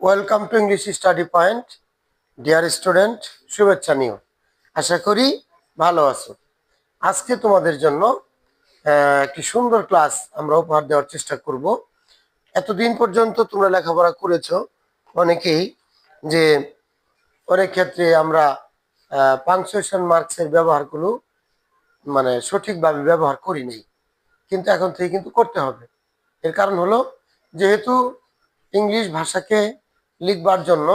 Welcome to English study point. Dear student, শুভেচ্ছা নিও। আশা করি ভালো আছো। আজকে তোমাদের জন্য একটি সুন্দর ক্লাস আমরা উপহার দেওয়ার চেষ্টা করব। এতদিন পর্যন্ত তোমরা লেখাপড়া করেছো অনেকেই, যে অনেক ক্ষেত্রে আমরা পাংচুয়েশন মার্কসের ব্যবহারগুলো মানে সঠিকভাবে ব্যবহার করি নাই, কিন্তু এখন থেকে কিন্তু করতে হবে। এর কারণ হলো, যেহেতু ইংলিশ ভাষাকে লিখবার জন্য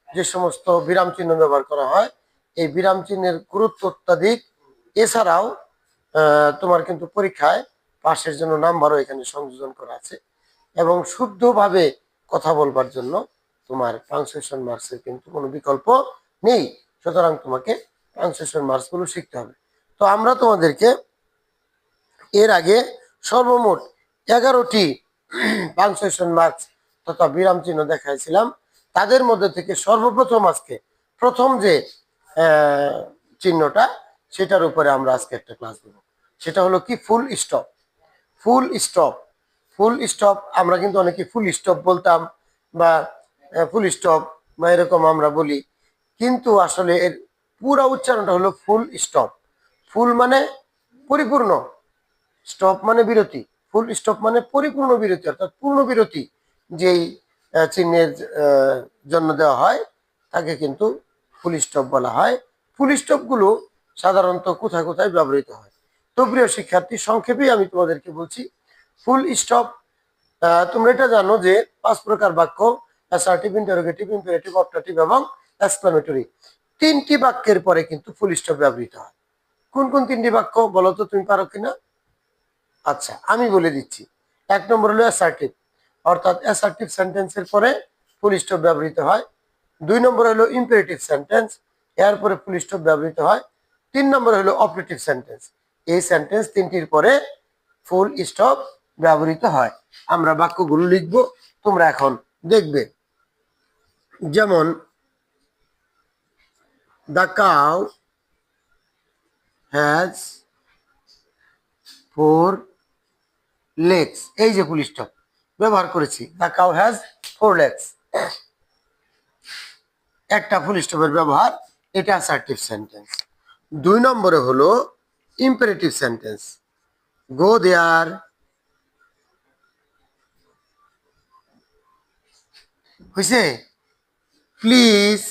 যে সমস্ত বিরাম চিহ্ন ব্যবহার করা হয়, এই বিরাম চিহ্নের গুরুত্ব অত্যাধিক। এছাড়াও তোমার কিন্তু পরীক্ষায় পাশের জন্য নাম্বারও এখানে সংযোজন করা আছে, এবং শুদ্ধভাবে কথা বলবার জন্য তোমার পাংচুয়েশন মার্কসের কিন্তু কোনো বিকল্প নেই। সুতরাং তোমাকে পাংচুয়েশন মার্কসগুলো শিখতে হবে। তো আমরা তোমাদেরকে এর আগে সর্বমোট 11টি পাংচুয়েশন মার্কস তথা বিরাম চিহ্ন দেখাইছিলাম। তাদের মধ্যে থেকে সর্বপ্রথম আজকে প্রথম যে চিহ্নটা, সেটার উপরে আমরা আজকে একটা ক্লাস দেব। সেটা হলো কি, full stop. Full stop, full stop আমরা কিন্তু অনেকে ফুল স্টপ বলতাম, বা ফুল স্টপ বা এরকম আমরা বলি, কিন্তু আসলে এর পুরো উচ্চারণটা হলো ফুল স্টপ। ফুল মানে পরিপূর্ণ, স্টপ মানে বিরতি। ফুল স্টপ মানে পরিপূর্ণ বিরতি, অর্থাৎ পূর্ণ বিরতি যেই চিহ্নের জন্য দেওয়া হয় তাকে কিন্তু ফুল স্টপ বলা হয়। ফুল স্টপ গুলো সাধারণত কোথায় কোথায় ব্যবহৃত হয়? তো প্রিয় শিক্ষার্থী, সংক্ষেপেই আমি তোমাদেরকে বলছি। ফুল স্টপ, তোমরা এটা জানো যে 5 প্রকার বাক্য: অ্যাসার্টিভ, ইন্টারোগেটিভ, ইম্পারেটিভ, অপটাটিভ এবং এক্সক্লামেটরি। 3টি বাক্যের পরে কিন্তু ফুল স্টপ ব্যবহৃত হয়। কোন কোন 3টি বাক্য বলো তো, তুমি পারো কিনা? আচ্ছা, আমি বলে দিচ্ছি। 1 নম্বর হলো অ্যাসার্টিভ, অর্থাৎ অ্যাসার্টিভ সেন্টেন্সের পরে ফুল স্টপ ব্যবহৃত হয়। 2 নম্বর হলো ইম্পারেটিভ সেন্টেন্স, এরপরে ফুল স্টপ ব্যবহৃত হয়। 3 নম্বর হলো অপারেটিভ সেন্টেন্স, এই সেন্টেন্স 3টির পরে ফুল স্টপ ব্যবহৃত হয়। আমরা বাক্যগুলো লিখব, তোমরা এখন দেখবে। যেমন, দ্য কাউ হ্যাজ 4 legs, এই যে ফুল স্টপ ব্যবহার করেছি, দ্য কাউ হ্যাজ 4 legs, একটা ফুল স্টপের ব্যবহার, এটা অ্যাসার্টিভ সেন্টেন্স। 2 নম্বরে হলো ইম্পারেটিভ সেন্টেন্স, গো দেয়ার, হইছে? Please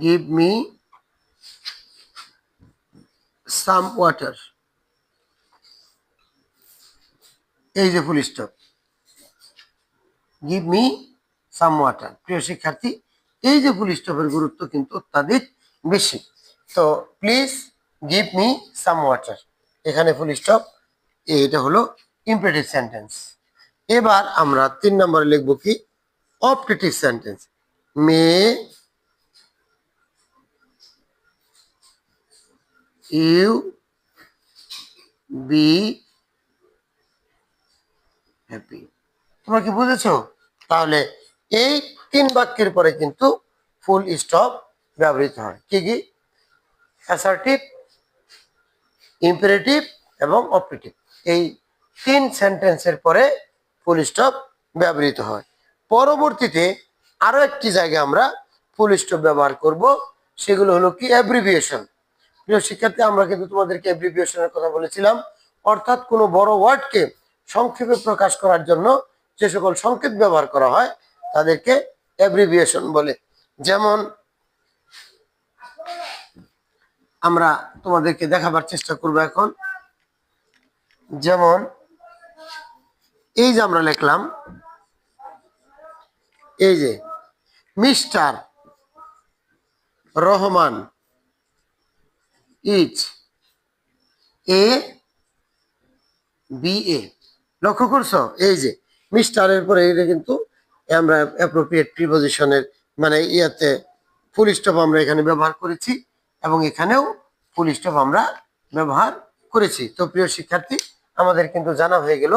give me some water, এই যে full stop, give me some water. প্রিয় শিক্ষার্থী, এই যে ফুল স্টপের গুরুত্ব কিন্তু অত্যাধিক বেশি। তো please give me some water, এখানে ফুল স্টপ, এটা হলো ইম্পারেটিভ সেন্টেন্স। এবার আমরা 3 নম্বরে লিখব কি, optative sentence, may you be happy. তোমরা কি বুঝেছো? তাহলে এই 3 বাক্যের পরে কিন্তু ফুল স্টপ ব্যবহৃত হয়। কি কি? অ্যাসার্টিভ, ইম্পারেটিভ এবং অপারেটিভ, এই 3 সেন্টেন্সের পরে ফুল স্টপ ব্যবহৃত হয়। পরবর্তীতে আরো একটি জায়গায় আমরা ফুল স্টপ ব্যবহার করব, সেগুলো হলো কি, অ্যাব্রিভিয়েশন। প্রিয় শিক্ষার্থী, আমরা কিন্তু তোমাদেরকে অ্যাব্রিভিয়েশনের কথা বলেছিলাম, অর্থাৎ কোনো বড় ওয়ার্ডকে সংক্ষেপে প্রকাশ করার জন্য যে সকল সংকেত ব্যবহার করা হয় তাদেরকে অ্যাব্রিভিয়েশন বলে। যেমন আমরা তোমাদেরকে দেখাবার চেষ্টা করব এখন। যেমন এই যে আমরা লিখলাম, এই যে mister Rahman is a B A, লক্ষ্য করছো? এই যে মিস্টারের পরে এটা কিন্তু আমরা অ্যাপ্রোপ্রিয়েট প্রিপজিশনের মানে ইয়াতে ফুল স্টপ আমরা এখানে ব্যবহার করেছি, এবং এখানেও ফুল স্টপ আমরা ব্যবহার করেছি। তো প্রিয় শিক্ষার্থী, আমাদের কিন্তু জানা হয়ে গেল